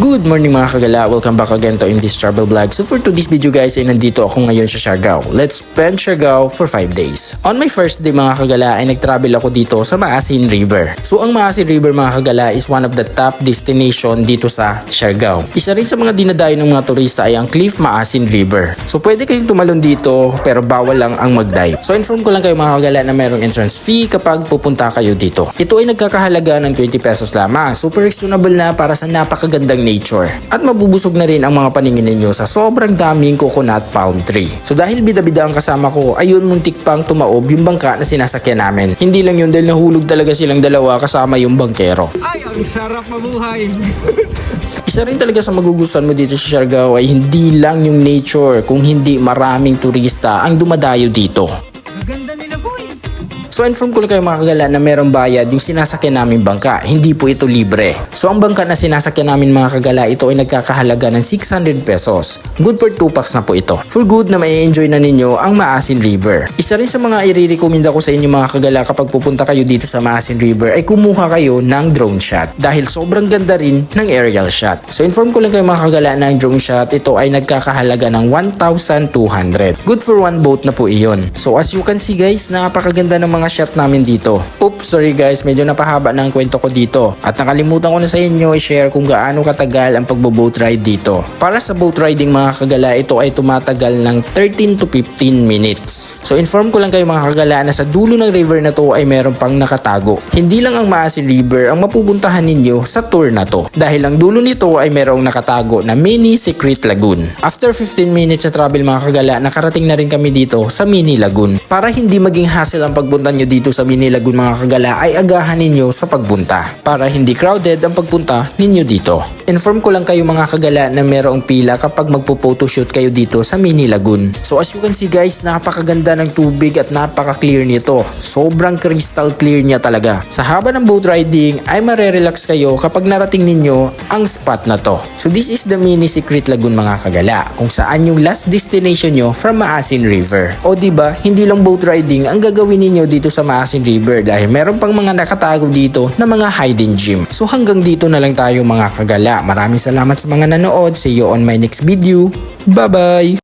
Good morning mga kagala, welcome back again to in this travel vlog. So for today's video guys ay nandito ako ngayon sa Siargao. Let's spend Siargao for 5 days. On my first day mga kagala ay nag-travel ako dito sa Maasin River. So ang Maasin River mga kagala is one of the top destination dito sa Siargao. Isa rin sa mga dinadayo ng mga turista ay ang Cliff Maasin River. So pwede kayong tumalon dito pero bawal lang ang mag-dive. So inform ko lang kayo mga kagala na mayroong entrance fee kapag pupunta kayo dito. Ito ay nagkakahalaga ng 20 pesos lamang. Super reasonable na para sa napakagandang nature. At mabubusog na rin ang mga paningin ninyo sa sobrang daming coconut palm tree. So dahil bida-bida ang kasama ko, ayun muntik pang tumaob yung bangka na sinasakyan namin. Hindi lang yun dahil nahulog talaga silang dalawa kasama yung bangkero. Ay, ang sarap mabuhay! Isa rin talaga sa magugustuhan mo dito sa Siargao ay hindi lang yung nature, kung hindi maraming turista ang dumadayo dito. Maganda nila boy! So inform ko lang kayo mga kagala na merong bayad yung sinasakyan namin bangka. Hindi po ito libre. So ang bangka na sinasakyan namin mga kagala, ito ay nagkakahalaga ng 600 pesos. Good for 2 packs na po ito. For good na mai-enjoy na ninyo ang Maasin River. Isa rin sa mga i-recommend ko sa inyo mga kagala kapag pupunta kayo dito sa Maasin River ay kumuha kayo ng drone shot. Dahil sobrang ganda rin ng aerial shot. So inform ko lang kayo mga kagala na ang drone shot ito ay nagkakahalaga ng 1,200. Good for one boat na po iyon. So as you can see guys, napakaganda ng mga shot namin dito. Oops, sorry guys, medyo napahaba na ang kwento ko dito. At nakalimutan ko na sa inyo i-share kung gaano katagal ang pagbo-boat ride dito. Para sa boat riding mga kagala, ito ay tumatagal ng 13 to 15 minutes. So inform ko lang kayo mga kagala na sa dulo ng river na to ay meron pang nakatago. Hindi lang ang Maasin River ang mapupuntahan ninyo sa tour na to. Dahil ang dulo nito ay merong nakatago na mini secret lagoon. After 15 minutes sa travel mga kagala, nakarating na rin kami dito sa mini lagoon. Para hindi maging hassle ang pagpunta nyo dito sa mini lagoon mga kagala ay agahan ninyo sa pagpunta. Para hindi crowded ang pagpunta ninyo dito. Inform ko lang kayo mga kagala na merong pila kapag magpo-photoshoot kayo dito sa mini lagoon. So as you can see guys, napakaganda ng tubig at napaka-clear nito. Sobrang crystal clear niya talaga. Sa haba ng boat riding ay marerelax kayo kapag narating ninyo ang spot na to. So this is the mini secret lagoon mga kagala, kung saan yung last destination nyo from Maasin River. O diba, hindi lang boat riding ang gagawin ninyo dito sa Maasin River dahil meron pang mga nakatago dito na mga hidden gem. So hanggang dito na lang tayo mga kagala. Maraming salamat sa mga nanood. See you on my next video. Bye bye!